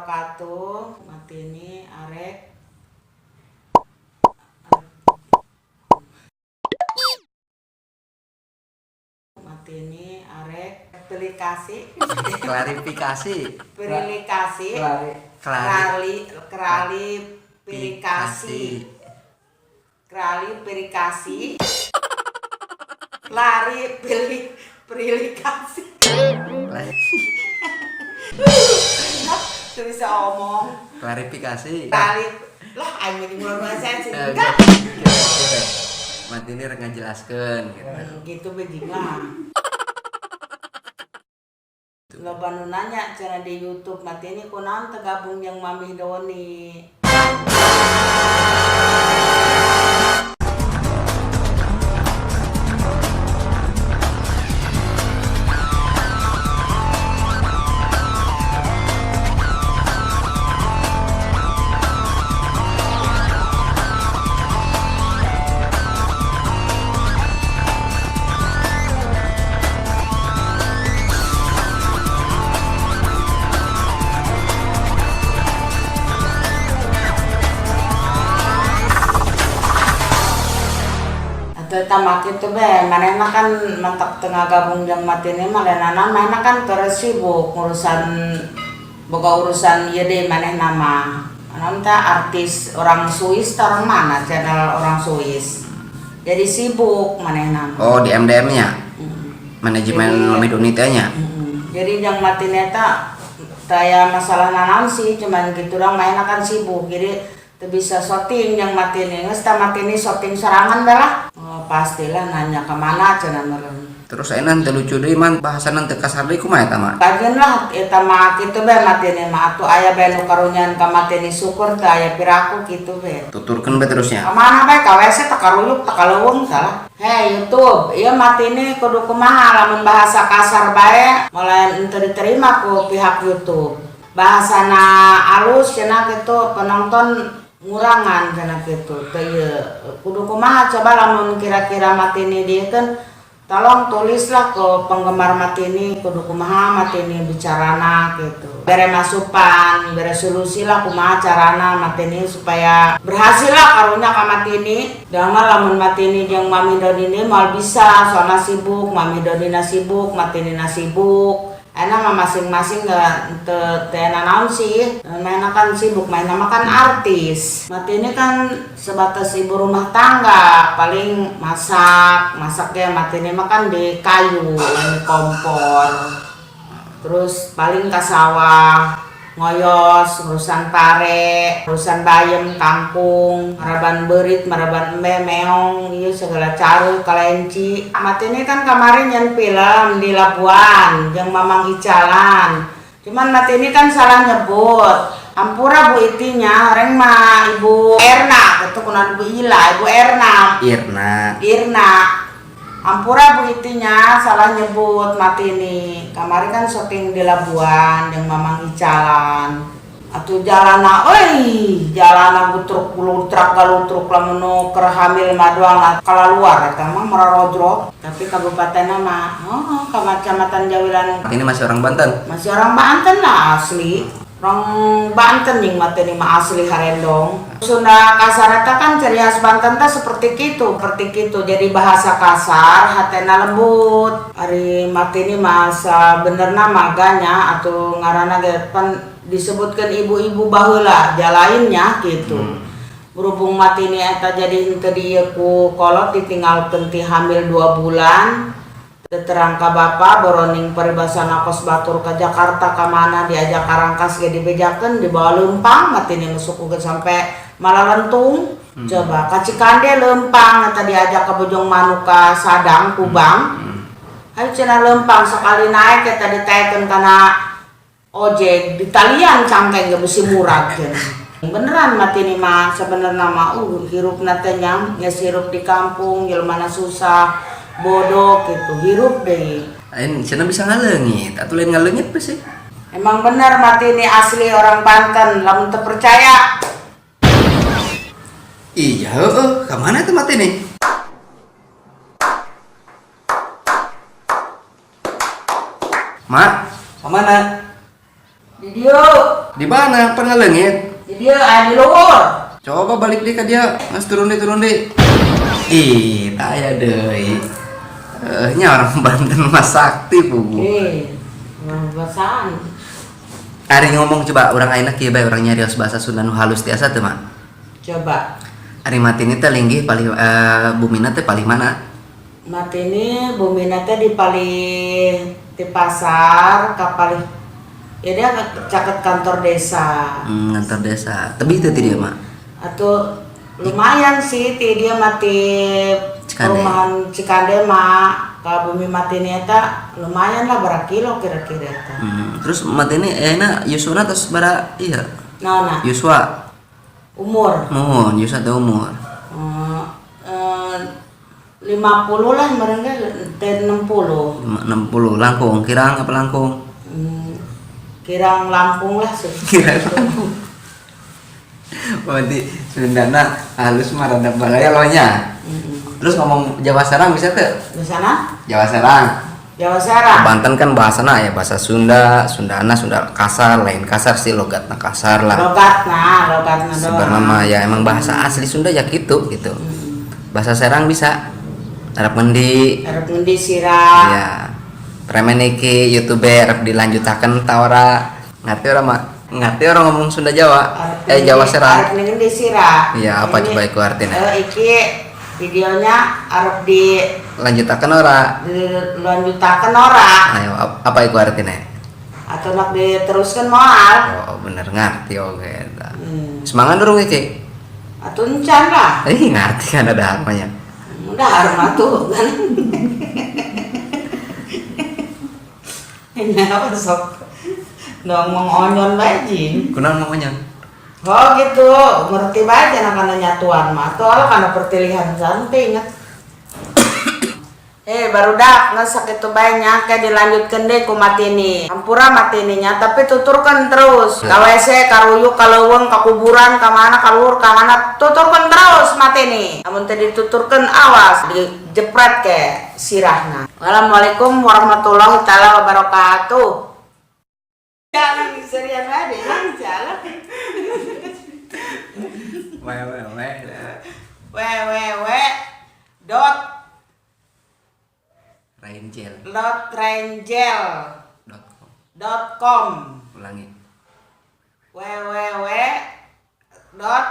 wabarakatuh. Mati ini arek aplikasi klarifikasi perilikasi tuh bisa omong klarifikasi kali lah aing jadi mulai bahasa sih enggak mati ini rek ngajelaskeun gitu begini loba nu nanya cara di YouTube mati ini kunaon tergabung yang Mami Doni. Tamak itu be, manehna kan mantap tengah gabung jang mati ini malenana manehna kan terus sibuk boga urusan ieu deui manehna mah. Nanti artis orang Swiss orang mana channel orang Swiss. Jadi sibuk manehna. Oh, di MDM-nya. Manajemen Mami Doni teh nya. Jadi jang mati eta taya masalah naon sih cuman gitu dong manehna kan sibuk. Jadi teu bisa syuting yang mati ini geus tah mati ini syuting sorangan bae lah. Pastilah nanya kemana cenah meureun. Terus ayeuna teh lucu deui man bahasanan teu kasar deui kumaha eta mah? Kajeun lah eta mah kitu bae mati ini mah atuh aya bae nu karunyan ka mati ini syukur teh aya piraku kitu bae. Tuturkeun bae terusnya. Kemana bae ka WC teh karuyuk teh kaleuweung salah. Hei YouTube, ieu mati ini kudu kumaha lamun bahasa kasar bae mulai teu diterima ku pihak YouTube. Bahasana alus cenah kitu penonton ngurangan cenah kitu teh kudu kumaha coba lamun kira-kira mati ini dia kan tolong tulislah ke penggemar mati ini kudu kumaha mati ini bicarana gitu bere masukan bere solusi lah kumaha carana mati ini supaya berhasil lah karunya ka mati ini dan lamun mati ini jeung Mami Doni ini mal bisa soalnya sibuk Mami Doni sibuk mati ini sibuk. Enak mah masing-masing teu naon sih. Mainnya kan sibuk, mainnya mah kan artis. Mati ini kan sebatas ibu rumah tangga, paling masak ya mati ini mah kan di kayu, di kompor. Terus paling ka sawah, ngoyos, urusan pare, urusan bayem, kangkung, maraban berit, maraban embe, meong, iya segala caru, kalenci. Mati ini kan kemarin yang film di Labuan, yang Mamang Icalan. Cuman mati ini kan salah nyebut. Ampura Bu itinya, reng mah Ibu Erna, itu kunan Bu Ila, Ibu Erna. Irna. Ampura Bu itinya salah nyebut mati ini. Kemarin kan syuting di Labuan yang Mamang Icalan. Atuh jalana jalana butruk galutruk lamun keur hamil mah doang kalaluar eta mah Mararojro. Tapi kabupatenna mah Kecamatan Jawilan. Ini masih orang Banten. Masih orang Banten lah asli. Orang Banten yang mati ini mah asli Harendong. Sunda kasar eta kan ciri khas Banten teh seperti gitu. Jadi bahasa kasar, hatena lembut. Ari mati ini masa benerna maganya atau ngaranna pan disebutkan ibu-ibu baheula jalainnya gitu. Berhubung mati ini eta jadi henteu dieu ku kolot ditinggalkeun ti hamil 2 bulan. Terangka bapak boroning paribasana kos batur ke Jakarta ke mana diajak karangkas ge dibejakeun dibawa lempang mati ini musukukeun sampai Malalentung. Coba ka Cikande lempang eta diajak ke Bojong Manuk ka Sadang Kubang. Hayu cenah lempang sekali naik eta ditaekeun kana ojek di talian cangkeng ge besi murag cenah. Beneran mati ini mah sebenarnya mah hirupna teh nya hirup di kampung jelmana susah. Bodoh gitu, hirup deh. Lain cenah bisa ngaleungit, atuh lain ngaleungit apa sih? Emang benar mati ini asli orang Banten, lamun teu percaya. Iya, ka mana tuh mati nih? Mak, ka mana? Di dieu. Di mana? Pengalengit. Jadi dia di luhur. Coba balik deh ke dia. Mas turun deh. Ih, taya deh. Nya orang Banten Mas Sakti pugu. Orang bahasaan. Ari ngomong coba orang ayeuna kieu bae orang nyarios bahasa Sunda nu halus tiasa teu mah. Coba. Ari matini teh linggih paling bumina teh paling mana? Mati ini bumina teh di pasar kapal. Ya dia caket kantor desa. Kantor desa. Tebih teh ti dia mah. Atau lumayan sih dia mati Cikande. perumahan Cikande mah kalau bumi mati ini eta lumayan lah berapa kilo kira-kira eta. Terus matini enak Yusuna terus bara iya. Nah, Yuswa. umur Mohon Yuswa teh umur. 50 lah mereka teh 60. 60 langkung kirang apa langkung? Kirang Lampung lah sih. Kirang Lampung. Berarti Sundana halus mah rada balaya lohnya. Terus ngomong Jawa Serang bisa tuh? Di sana Jawa Serang. Jawa Serang. Banten kan bahasana ya bahasa Sunda, Sundana Sunda kasar, lain kasar sih logatna kasar lah. Logatna Sebenarnya mah ya emang bahasa asli Sunda ya gitu. Bahasa Serang bisa. Arab ngendi? Arab ngendi sirah. Ya. Premen iki YouTuber arep dilanjutaken ta ora? Ngerti ora mah? Ngerti orang ngomong Sunda Jawa? Jawa Serang. Arab ngendi sirah. Iya, apa coba iku artinya? Iki videonya Arab Lanjutaken ora? dilanjutaken ora. Ayo, apa iku artinya? Atau nak diteruskan moal. Oh, bener ngerti oke. Semangat durung iki. Atau encan lah. Ngerti kan ada namanya. Udah harma tuh kan. Ini apa sok ngomong onyon bajin. Kunaon namanya? Oh gitu, ngerti baca karena nyatuan mah. Soalnya karena pertilihan santai ingat. Barudak ngesak itu banyak kayak dilanjutkan deh ku matini. Ampura matininya tapi tuturkan terus. Ka WC, ka ruyuk, ka leuweung, ka kuburan, ka mana, ka luhur, ka mana tuturkan terus matini. Namun tadi dituturkan awas dijepret ke sirahna. Wassalamualaikum warahmatullahi taala wabarakatuh. Jangan serian aja, jangan jalan. www dot rangel.com Ulangi. www dot